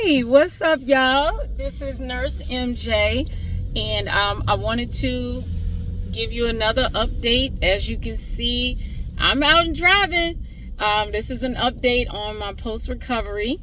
Hey, what's up, y'all? This is Nurse MJ, and I wanted to give you another update. As you can see, I'm out and driving. This is an update on my post-recovery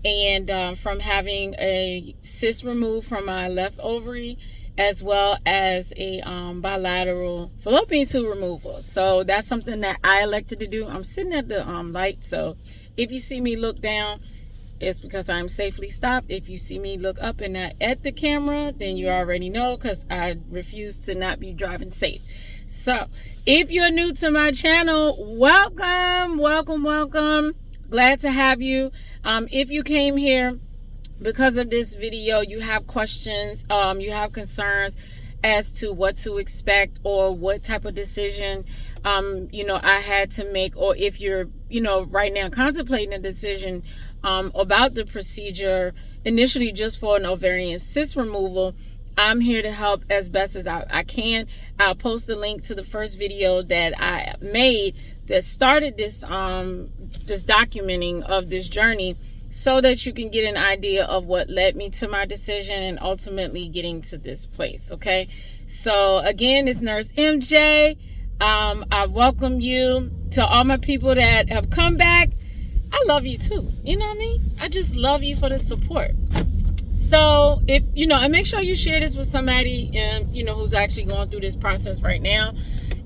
and from having a cyst removed from my left ovary, as well as a bilateral fallopian tube removal. So that's something that I elected to do. I'm sitting at the light, so if you see me look down, it's because I'm safely stopped. If you see me look up and not at the camera, then you already know, because I refuse to not be driving safe. So if you're new to my channel, welcome. Glad to have you. If you came here because of this video, you have questions, you have concerns as to what to expect or what type of decision I had to make, or if you're right now contemplating a decision about the procedure, initially just for an ovarian cyst removal, I'm here to help as best as I can. I'll post a link to the first video that I made that started this this documenting of this journey, so that you can get an idea of what led me to my decision and ultimately getting to this place. Okay, so again, it's Nurse MJ. I welcome you. To all my people that have come back, I love you too. You know what I mean? I just love you for the support. So if and make sure you share this with somebody who's actually going through this process right now.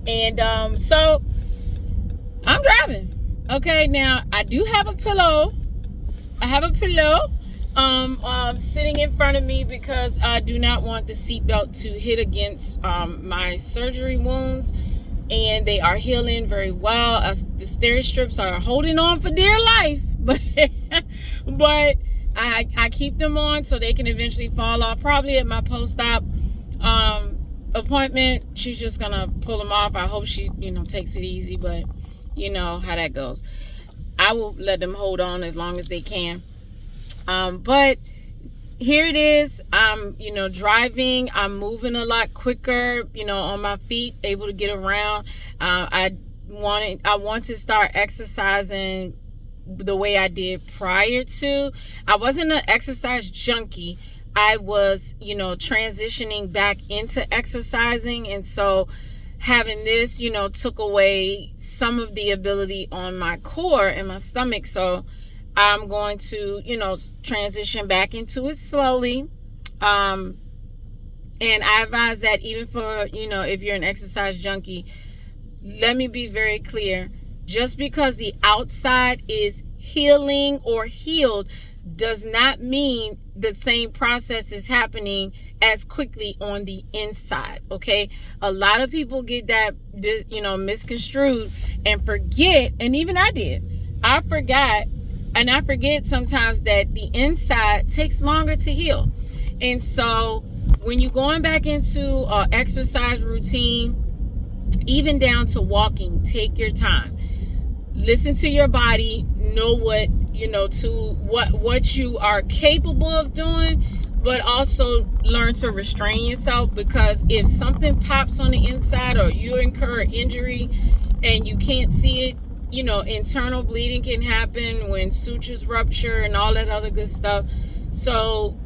And so I'm driving. Okay, now I do have a pillow. I have a pillow sitting in front of me because I do not want the seatbelt to hit against my surgery wounds, and they are healing very well. The steri strips are holding on for dear life, but I keep them on so they can eventually fall off. Probably at my post-op appointment, she's just gonna pull them off. I hope she takes it easy, but you know how that goes. I will let them hold on as long as they can. But here it is. I'm driving. I'm moving a lot quicker, on my feet, able to get around. I want to start exercising the way I did prior to. I wasn't an exercise junkie. I was, transitioning back into exercising. And so having this, took away some of the ability on my core and my stomach. So I'm going to, transition back into it slowly. And I advise that even for, if you're an exercise junkie, let me be very clear. Just because the outside is healing or healed does not mean the same process is happening as quickly on the inside. Okay, a lot of people get that misconstrued and forget, and even I did. I forgot, and I forget sometimes that the inside takes longer to heal. And so when you're going back into an exercise routine, even down to walking, take your time. Listen to your body, know what what you are capable of doing, but also learn to restrain yourself, because if something pops on the inside or you incur an injury and you can't see it, internal bleeding can happen when sutures rupture and all that other good stuff. So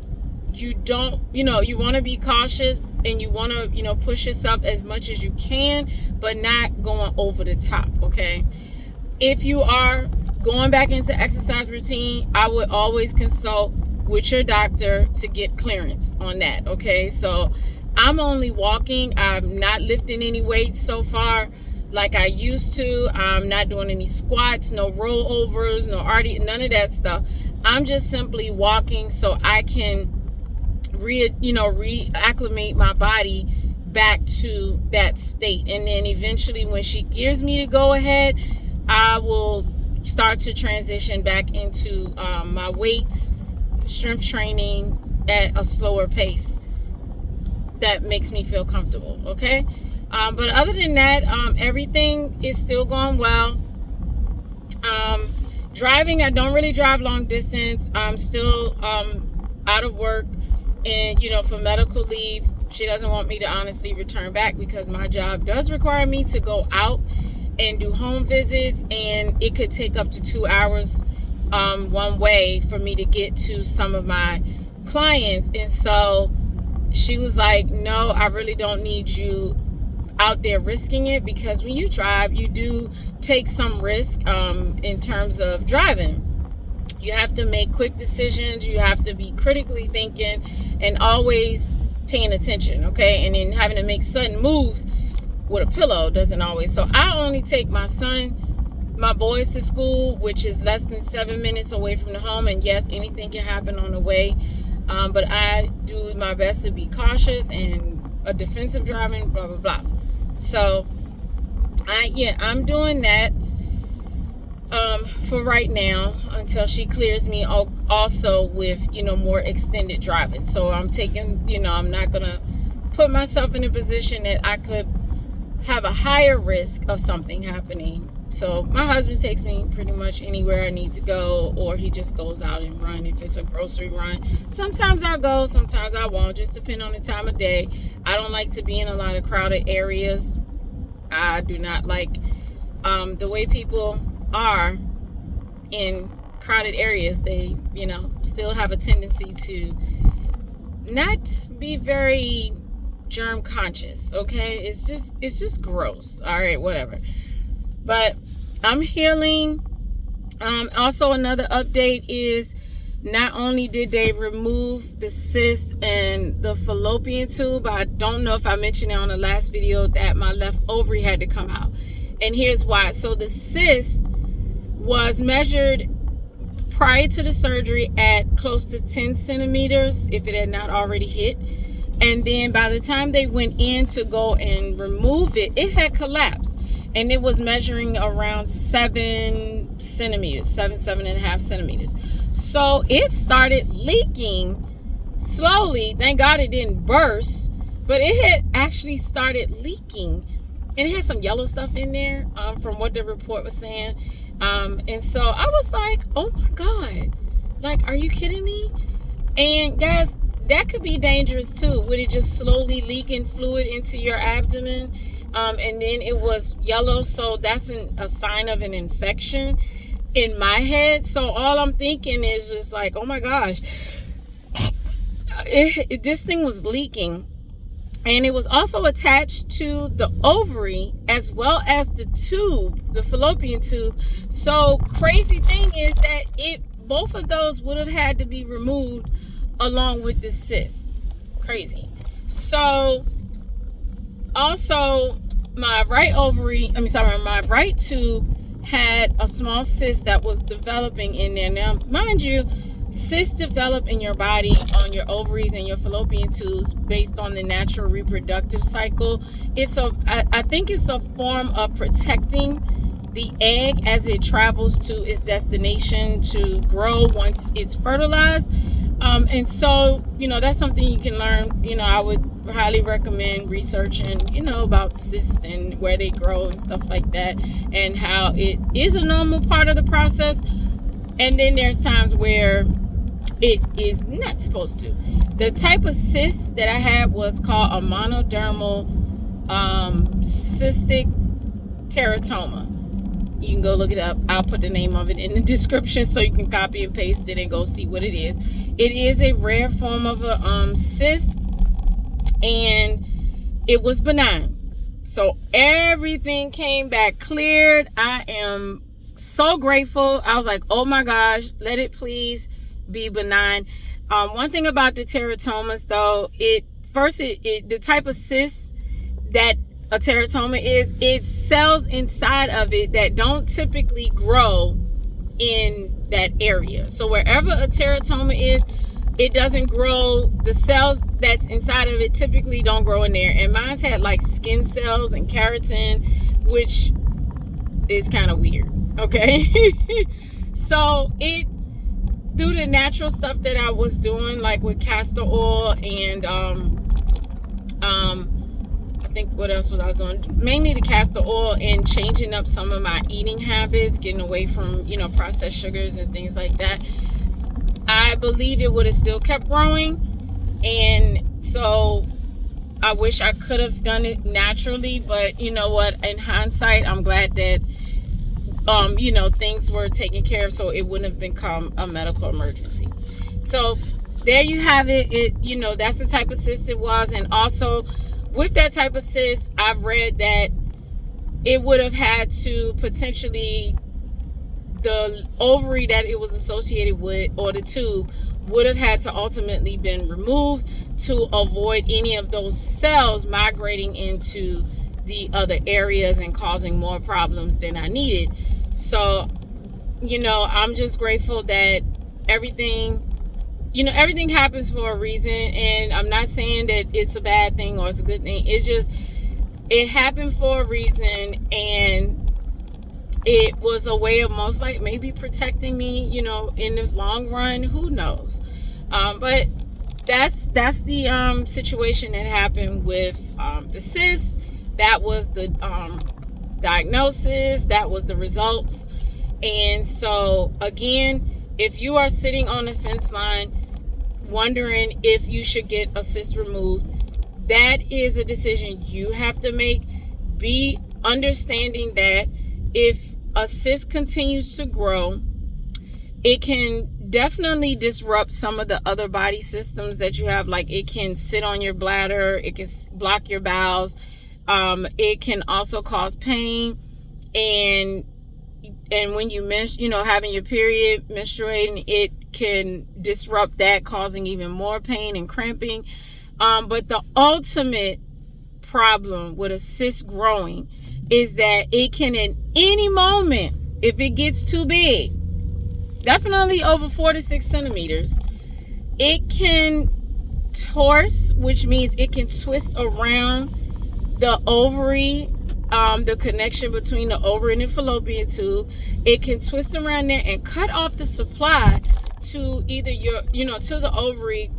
you don't, you want to be cautious, and you want to, push yourself as much as you can, but not going over the top. Okay. If you are going back into exercise routine, I would always consult with your doctor to get clearance on that. Okay. So I'm only walking. I'm not lifting any weights so far like I used to. I'm not doing any squats, no rollovers, no RD, none of that stuff. I'm just simply walking so I can reacclimate my body back to that state. And then eventually when she gears me to go ahead, I will start to transition back into my weights, strength training at a slower pace that makes me feel comfortable. Okay. But other than that, everything is still going well. Driving, I don't really drive long distance. I'm still out of work, and for medical leave. She doesn't want me to honestly return back because my job does require me to go out and do home visits, and it could take up to 2 hours one way for me to get to some of my clients. And so she was like, no, I really don't need you out there risking it, because when you drive, you do take some risk in terms of driving. You have to make quick decisions. You have to be critically thinking and always paying attention, okay? And then having to make sudden moves with a pillow doesn't always. So I only take my boys to school, which is less than 7 minutes away from the home. And yes, anything can happen on the way. But I do my best to be cautious and a defensive driving, blah, blah, blah. So I'm doing that for right now until she clears me also with, more extended driving. So I'm taking, I'm not going to put myself in a position that I could have a higher risk of something happening. So my husband takes me pretty much anywhere I need to go, or he just goes out and run if it's a grocery run. Sometimes I'll go, sometimes I won't, just depend on the time of day. I don't like to be in a lot of crowded areas. I do not like the way people are in crowded areas. They, still have a tendency to not be very germ conscious, okay? It's just gross. All right, whatever. But I'm healing. Also, another update is not only did they remove the cyst and the fallopian tube, I don't know if I mentioned it on the last video that my left ovary had to come out. And here's why. So the cyst was measured prior to the surgery at close to 10 centimeters, if it had not already hit. And then by the time they went in to go and remove it, it had collapsed. And it was measuring around 7 centimeters, 7.5 centimeters. So it started leaking slowly. Thank God it didn't burst, but it had actually started leaking. And it had some yellow stuff in there from what the report was saying. And so I was like, oh my God, like, are you kidding me? And guys, that could be dangerous too. Would it just slowly leaking fluid into your abdomen? And then it was yellow, so that's a sign of an infection in my head. So all I'm thinking is just like, oh my gosh, this thing was leaking. And it was also attached to the ovary as well as the tube, the fallopian tube. So crazy thing is that both of those would have had to be removed along with the cyst. Crazy. So also my right tube had a small cyst that was developing in there. Now, mind you, cysts develop in your body on your ovaries and your fallopian tubes based on the natural reproductive cycle. I think it's a form of protecting the egg as it travels to its destination to grow once it's fertilized. And so, that's something you can learn. I would highly recommend researching, about cysts and where they grow and stuff like that, and how it is a normal part of the process. And then there's times where it is not supposed to. The type of cyst that I had was called a monodermal cystic teratoma. You can go look it up. I'll put the name of it in the description so you can copy and paste it and go see what it is. It is a rare form of a cyst, and it was benign. So everything came back cleared. I am so grateful. I was like, oh my gosh, let it please be benign. One thing about the teratomas though, the type of cyst that a teratoma is, it's cells inside of it that don't typically grow in that area. So wherever a teratoma is, it doesn't grow. The cells that's inside of it typically don't grow in there. And mine's had like skin cells and keratin, which is kind of weird. Okay. So through the natural stuff that I was doing, like with castor oil and I think what else was I doing? Mainly the castor oil and changing up some of my eating habits, getting away from, processed sugars and things like that. I believe it would have still kept growing. And so I wish I could have done it naturally, but you know what? In hindsight, I'm glad that things were taken care of, so it wouldn't have become a medical emergency. So there you have it. That's the type of cyst it was. And also with that type of cyst, I've read that it would have had to potentially, the ovary that it was associated with, or the tube, would have had to ultimately been removed to avoid any of those cells migrating into the other areas and causing more problems than I needed. So, I'm just grateful that everything happens for a reason. And I'm not saying that it's a bad thing or it's a good thing. It's just, it happened for a reason, and it was a way of most likely maybe protecting me, in the long run. Who knows? But that's the situation that happened with the cyst. That was the diagnosis. That was the results. And so again, if you are sitting on the fence line wondering if you should get a cyst removed, that is a decision you have to make. Be understanding that if a cyst continues to grow, it can definitely disrupt some of the other body systems that you have. Like, it can sit on your bladder, it can block your bowels, it can also cause pain, and when you having your period, menstruating, it can disrupt that, causing even more pain and cramping. But the ultimate problem with a cyst growing is that it can, at any moment, if it gets too big, definitely over 4 to 6 centimeters, it can torse, which means it can twist around the ovary, the connection between the ovary and the fallopian tube. It can twist around there and cut off the supply to either to the ovary,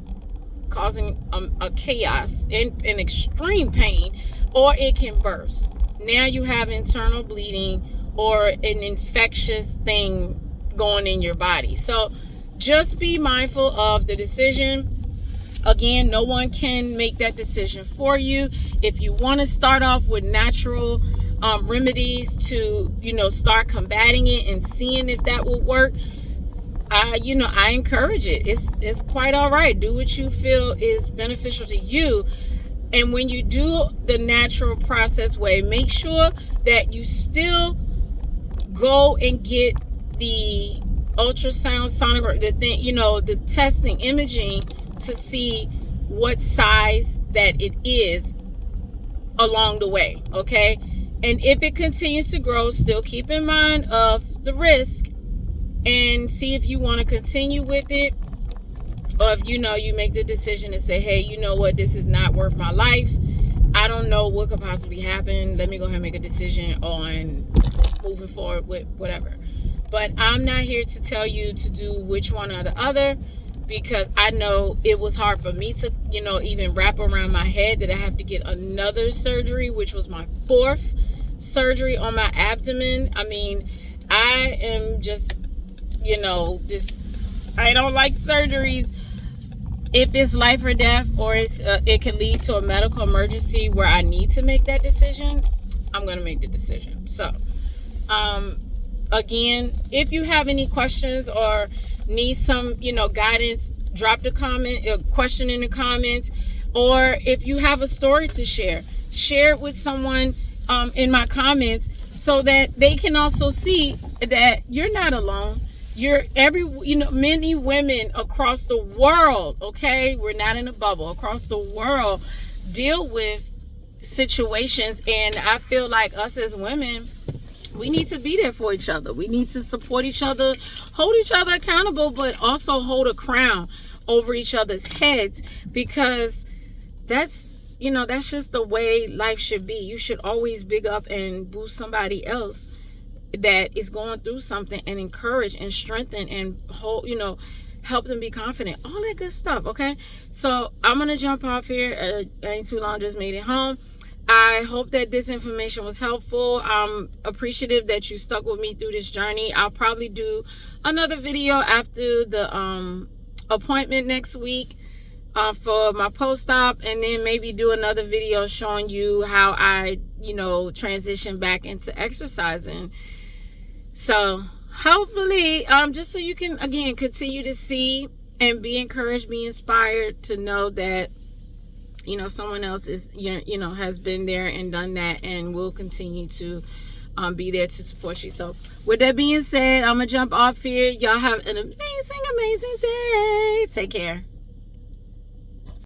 causing a chaos and extreme pain, or it can burst. Now you have internal bleeding or an infectious thing going in your body. So just be mindful of the decision. Again, no one can make that decision for you. If you want to start off with natural remedies to start combating it and seeing if that will work, I encourage it. It's quite all right. Do what you feel is beneficial to you. And when you do the natural process way, make sure that you still go and get the ultrasound, sonography, the testing, imaging, to see what size that it is along the way. Okay. And if it continues to grow, still keep in mind of the risk, and see if you want to continue with it, or if you make the decision and say, hey, you know what, this is not worth my life. I don't know what could possibly happen. Let me go ahead and make a decision on moving forward with whatever. But I'm not here to tell you to do which one or the other, because I know it was hard for me to, even wrap around my head that I have to get another surgery, which was my 4th surgery on my abdomen. I mean, I am just, I don't like surgeries. If it's life or death, or it can lead to a medical emergency where I need to make that decision, I'm going to make the decision. So, again, if you have any questions or need some, guidance, drop a question in the comments. Or if you have a story to share it with someone in my comments, so that they can also see that you're not alone. You're many women across the world, okay? We're not in a bubble. Across the world deal with situations, and I feel like us as women, we need to be there for each other. We need to support each other, hold each other accountable, but also hold a crown over each other's heads, because that's just the way life should be. You should always big up and boost somebody else that is going through something, and encourage and strengthen and hold, help them be confident, all that good stuff. Okay, so I'm gonna jump off here. Ain't too long, just made it home. I hope that this information was helpful. I'm appreciative that you stuck with me through this journey. I'll probably do another video after the appointment next week for my post-op, and then maybe do another video showing you how I transition back into exercising. So hopefully, just so you can again continue to see and be encouraged, be inspired to know that, you know, someone else is, you know, has been there and done that and will continue to be there to support you. So with that being said, I'm gonna jump off here. Y'all have an amazing day. Take care.